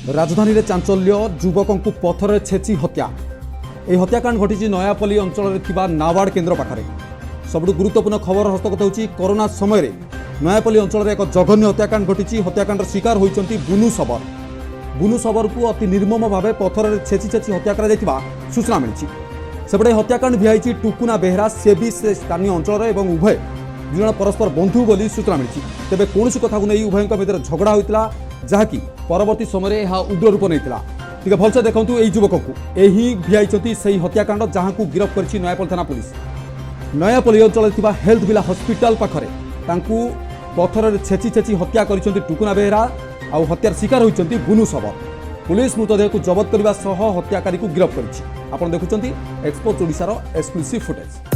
राजधानी रे चांचल्य युवकों को पथर छेची हत्या। यह हत्याकांड घटी नयापल्ली अंचल नाबार्ड केन्द्र पाखरे। सबुठ गुरुत्वपूर्ण खबर हस्तगत होची कोरोना समय रे नयापल्ली अंचल एक जघन्य हत्याकांड घटी। हत्याकांड शिकार होइचंती बुनु सबर। बुनु सबर को अति निर्मम भाव पथर छेची छेची हत्या करा जायतिबा सूचना मिली। सेपटे हत्याकांड भियाई टुकुना बेहरा से भी से स्थानीय अंचल एवं उभय दुजन परस्पर बंधु बोली सूचना मिली। तेबे कौन कथा को नहीं उभयों मध्य झगड़ा होता जहाँकि परवर्ती समय यह उग्र रूप नहीं। टे भलसे देखु यही युवक को यही भियाई से हत्याकांड जहाँ को गिरफ्त कर नयापल्ली थाना पुलिस। नयापल्ली अंचल हेल्थ विला हस्पिटाल पाखरे पथर छेची छेची हत्या कर टुकुना बेहरा आउ हत्यार शिकार होती बुनु सबर। पुलिस मृतदेह को जबत करने हत्याकारी को गिरफ्त कर। देखुं एक्सपोज ओडिशार एक्सक्लूसिव फुटेज।